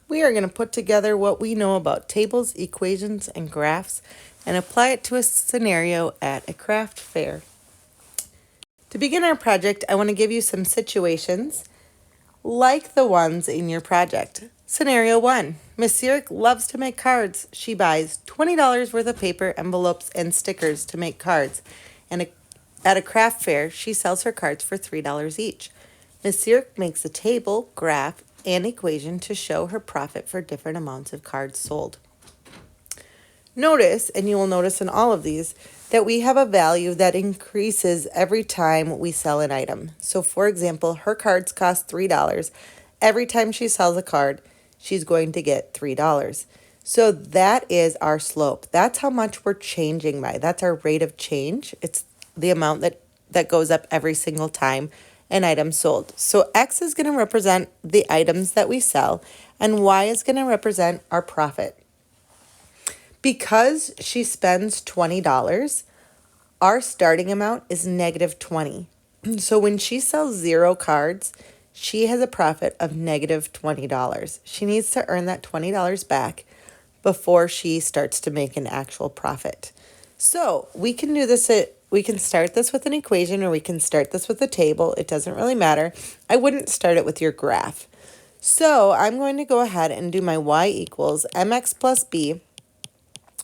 we are going to put together what we know about tables, equations, and graphs and apply it to a scenario at a craft fair. To begin our project, I want to give you some situations like the ones in your project. Scenario 1. Miss Zurich loves to make cards. She buys $20 worth of paper, envelopes, and stickers to make cards. And at a craft fair, she sells her cards for $3 each. Miss Zurich makes a table, graph, and equation to show her profit for different amounts of cards sold. Notice, and you will notice in all of these, that we have a value that increases every time we sell an item. So for example, her cards cost $3. Every time she sells a card, she's going to get $3. So that is our slope. That's how much we're changing by. That's our rate of change. It's the amount that goes up every single time an item sold. So X is going to represent the items that we sell, and Y is going to represent our profit. Because she spends $20, our starting amount is negative 20. So when she sells 0 cards, she has a profit of negative $20. She needs to earn that $20 back before she starts to make an actual profit. So we can do this we can start this with an equation, or we can start this with a table. It doesn't really matter. I wouldn't start it with your graph. So I'm going to go ahead and do my y equals mx plus b,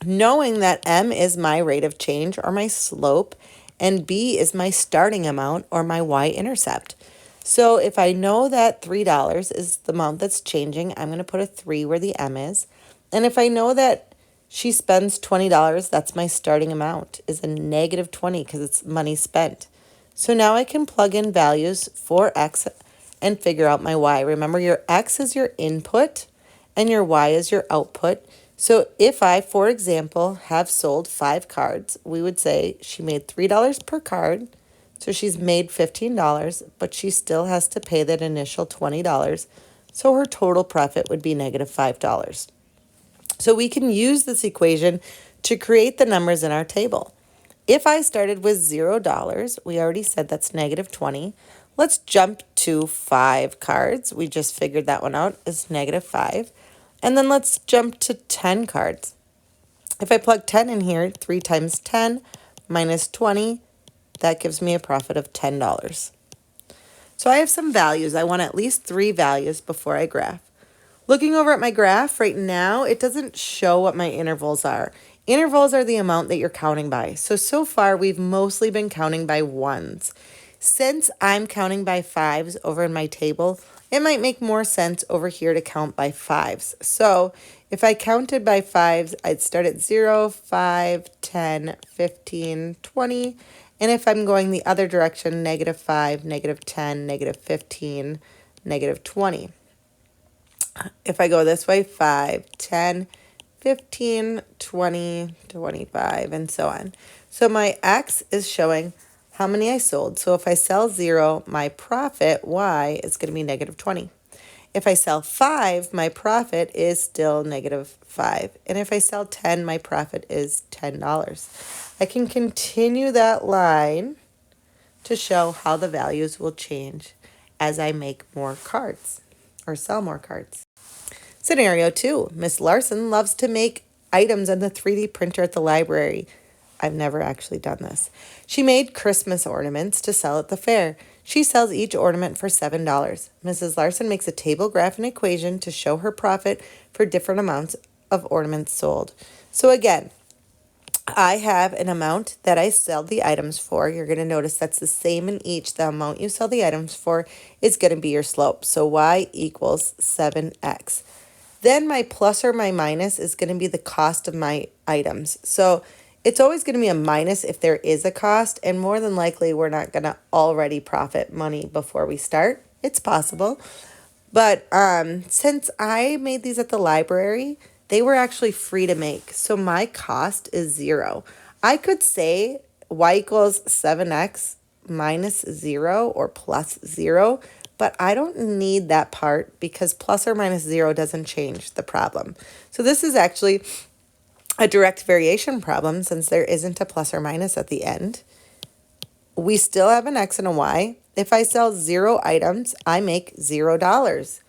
knowing that m is my rate of change, or my slope, and b is my starting amount, or my y-intercept. So if I know that $3 is the amount that's changing, I'm going to put a 3 where the m is. And if I know that she spends $20, that's my starting amount, is a negative 20 because it's money spent. So now I can plug in values for x and figure out my y. Remember, your x is your input and your y is your output. So if I, for example, have sold 5 cards, we would say she made $3 per card. So she's made $15, but she still has to pay that initial $20. So her total profit would be negative $5. So we can use this equation to create the numbers in our table. If I started with $0, we already said that's negative 20. Let's jump to 5 cards. We just figured that one out as negative 5. And then let's jump to 10 cards. If I plug 10 in here, 3 times 10 minus 20, that gives me a profit of $10. So I have some values. I want at least 3 values before I graph. Looking over at my graph right now, it doesn't show what my intervals are. Intervals are the amount that you're counting by. So far, we've mostly been counting by ones. Since I'm counting by 5s over in my table, it might make more sense over here to count by 5s. So if I counted by 5s, I'd start at 0, 5, 10, 15, 20. And if I'm going the other direction, negative 5, negative 10, negative 15, negative 20. If I go this way, 5, 10, 15, 20, 25, and so on. So my X is showing how many I sold. So if I sell 0, my profit, Y, is going to be negative 20. If I sell 5, my profit is still negative 5. And if I sell 10, my profit is $10. I can continue that line to show how the values will change as I make more cards or sell more cards. Scenario 2, Miss Larson loves to make items on the 3D printer at the library. I've never actually done this. She made Christmas ornaments to sell at the fair. She sells each ornament for $7. Mrs. Larson makes a table, graph, and equation to show her profit for different amounts of ornaments sold. So again, I have an amount that I sell the items for. You're going to notice that's the same in each. The amount you sell the items for is going to be your slope. So y equals 7x. Then my plus or my minus is going to be the cost of my items. So it's always going to be a minus if there is a cost, and more than likely we're not going to already profit money before we start. It's possible. But since I made these at the library, they were actually free to make. So my cost is 0. I could say y equals 7x minus 0 or plus 0, but I don't need that part because plus or minus 0 doesn't change the problem. So this is actually a direct variation problem since there isn't a plus or minus at the end. We still have an x and a y. If I sell 0 items, I make $0,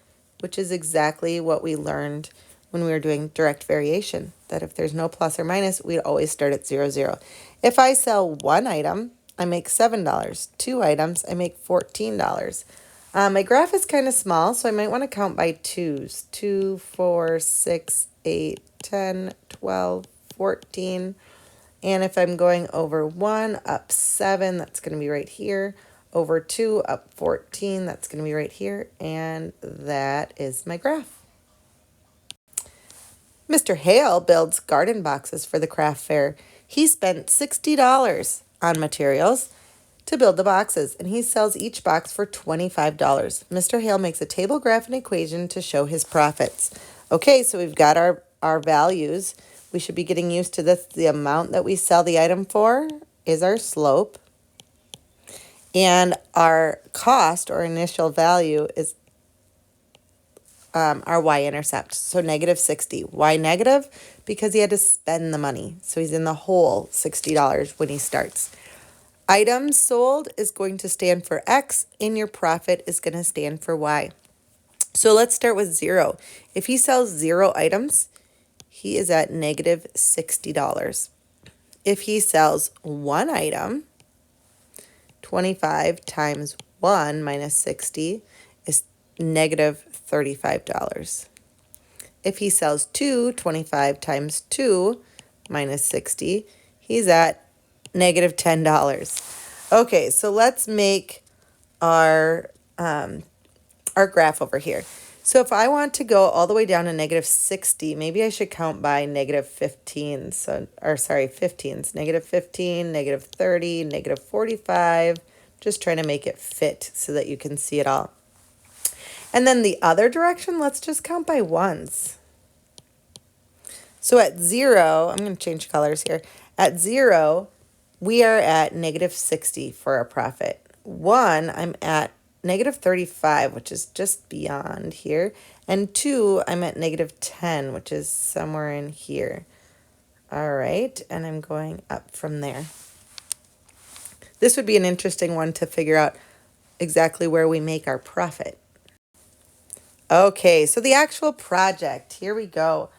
which is exactly what we learned when we were doing direct variation, that if there's no plus or minus, we'd always start at 0, 0. If I sell one item, I make $7. Two items, I make $14. My graph is kind of small, so I might want to count by twos. 2, 4, 6, 8, 10, 12, 14. And if I'm going over 1, up 7, that's going to be right here. Over 2, up 14, that's going to be right here. And that is my graph. Mr. Hale builds garden boxes for the craft fair. He spent $60 on materials to build the boxes, and he sells each box for $25. Mr. Hale makes a table graph and equation to show his profits. Okay, so we've got our values. We should be getting used to this. The amount that we sell the item for is our slope. And our cost or initial value is our y-intercept. So negative 60. Why negative? Because he had to spend the money. So he's in the hole $60 when he starts. Items sold is going to stand for X, and your profit is going to stand for Y. So let's start with 0. If he sells 0 items, he is at negative $60. If he sells 1 item, 25 times 1 minus 60 is negative $35. If he sells 2, 25 times 2 minus 60, he's at negative $10. Okay, so let's make our graph over here. So if I want to go all the way down to negative 60, maybe I should count by negative 15. So, or sorry, 15s. Negative 15, negative 30, negative 45. Just trying to make it fit so that you can see it all. And then the other direction, let's just count by ones. So at 0, I'm going to change colors here. At 0, we are at negative 60 for our profit. 1, I'm at negative 35, which is just beyond here. And 2, I'm at negative 10, which is somewhere in here. All right, and I'm going up from there. This would be an interesting one to figure out exactly where we make our profit. Okay, so the actual project, here we go.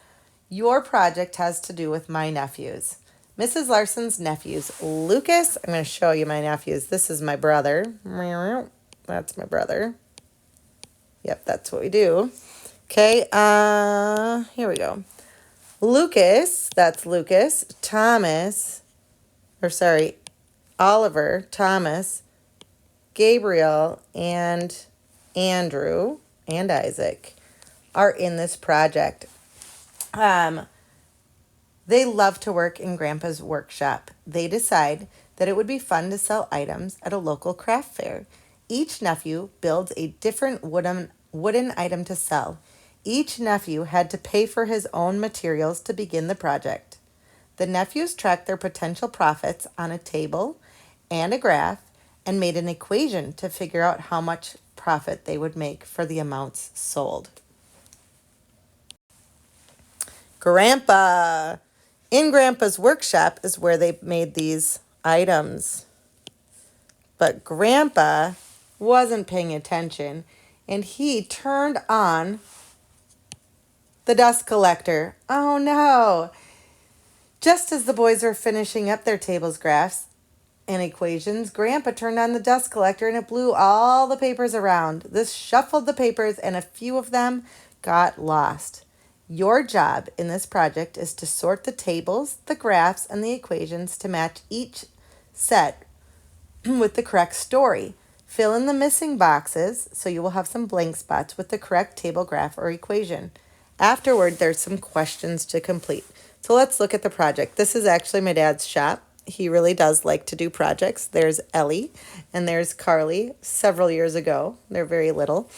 Your project has to do with my nephews. Mrs. Larson's nephews. Lucas, I'm going to show you my nephews. This is my brother. That's my brother. Yep, that's what we do. Okay, here we go. Lucas, that's Lucas. Oliver, Thomas, Gabriel, and Andrew, and Isaac are in this project. They love to work in Grandpa's workshop. They decide that it would be fun to sell items at a local craft fair. Each nephew builds a different wooden item to sell. Each nephew had to pay for his own materials to begin the project. The nephews tracked their potential profits on a table and a graph and made an equation to figure out how much profit they would make for the amounts sold. Grandpa. In Grandpa's workshop is where they made these items. But Grandpa wasn't paying attention, and he turned on the dust collector. Oh no! Just as the boys were finishing up their tables, graphs, and equations, Grandpa turned on the dust collector and it blew all the papers around. This shuffled the papers and a few of them got lost. Your job in this project is to sort the tables, the graphs, and the equations to match each set with the correct story. Fill in the missing boxes so you will have some blank spots with the correct table, graph, or equation. Afterward, there's some questions to complete. So let's look at the project. This is actually my dad's shop. He really does like to do projects. There's Ellie and there's Carly several years ago. They're very little.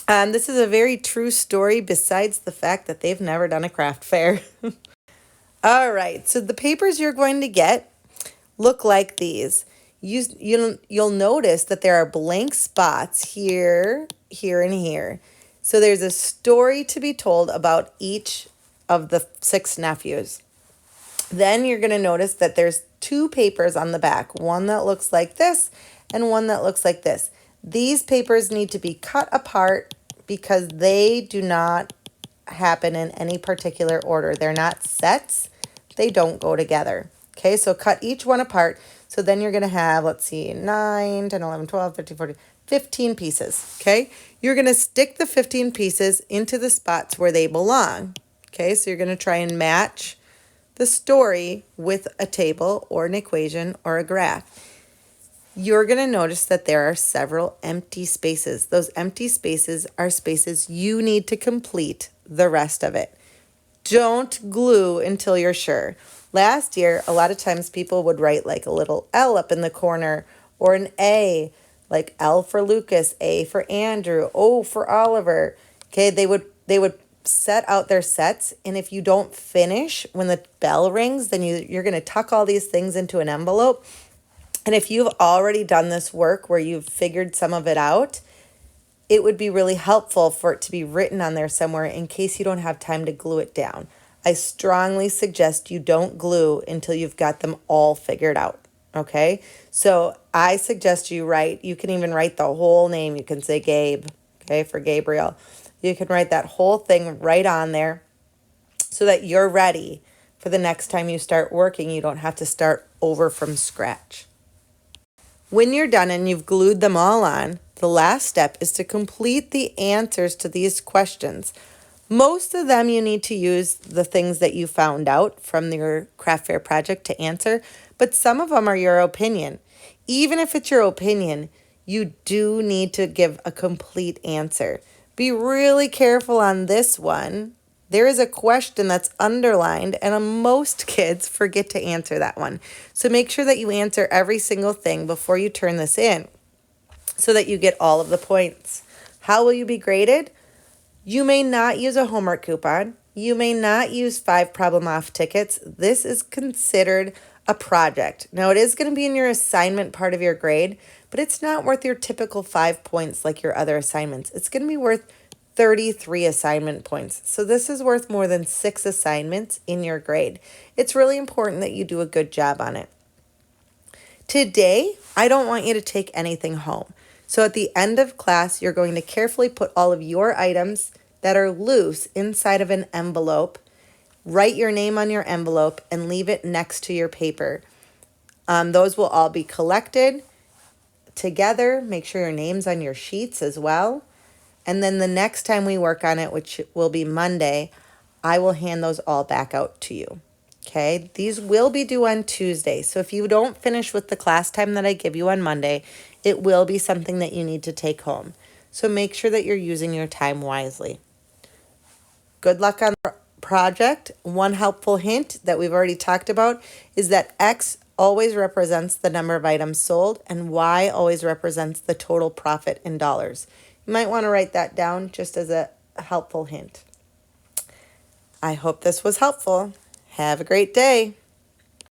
This is a very true story besides the fact that they've never done a craft fair. All right, so the papers you're going to get look like these. You'll notice that there are blank spots here, here, and here. So there's a story to be told about each of the 6 nephews. Then you're going to notice that there's 2 papers on the back, one that looks like this and one that looks like this. These papers need to be cut apart because they do not happen in any particular order. They're not sets. They don't go together. Okay, so cut each one apart. So then you're going to have, let's see, 9, 10, 11, 12, 13, 14, 15 pieces. Okay, you're going to stick the 15 pieces into the spots where they belong. Okay, so you're going to try and match the story with a table or an equation or a graph. You're going to notice that there are several empty spaces. Those empty spaces are spaces you need to complete the rest of it. Don't glue until you're sure. Last year, a lot of times people would write like a little L up in the corner or an A, like L for Lucas, A for Andrew, O for Oliver. Okay, they would set out their sets, and if you don't finish when the bell rings, then you're going to tuck all these things into an envelope. And if you've already done this work where you've figured some of it out, it would be really helpful for it to be written on there somewhere in case you don't have time to glue it down. I strongly suggest you don't glue until you've got them all figured out. Okay? So I suggest you can even write the whole name. You can say Gabe, okay, for Gabriel. You can write that whole thing right on there so that you're ready for the next time you start working. You don't have to start over from scratch. When you're done and you've glued them all on, the last step is to complete the answers to these questions. Most of them you need to use the things that you found out from your craft fair project to answer, but some of them are your opinion. Even if it's your opinion, you do need to give a complete answer. Be really careful on this one. There is a question that's underlined, and most kids forget to answer that one. So make sure that you answer every single thing before you turn this in so that you get all of the points. How will you be graded? You may not use a homework coupon. You may not use 5 problem off tickets. This is considered a project. Now, it is going to be in your assignment part of your grade, but it's not worth your typical 5 points like your other assignments. It's going to be worth 33 assignment points. So this is worth more than 6 assignments in your grade. It's really important that you do a good job on it. Today, I don't want you to take anything home. So at the end of class, you're going to carefully put all of your items that are loose inside of an envelope. Write your name on your envelope and leave it next to your paper. Those will all be collected together. Make sure your name's on your sheets as well. And then the next time we work on it, which will be Monday, I will hand those all back out to you. Okay, these will be due on Tuesday. So if you don't finish with the class time that I give you on Monday, it will be something that you need to take home. So make sure that you're using your time wisely. Good luck on the project. One helpful hint that we've already talked about is that X always represents the number of items sold and Y always represents the total profit in dollars. You might want to write that down just as a helpful hint. I hope this was helpful. Have a great day.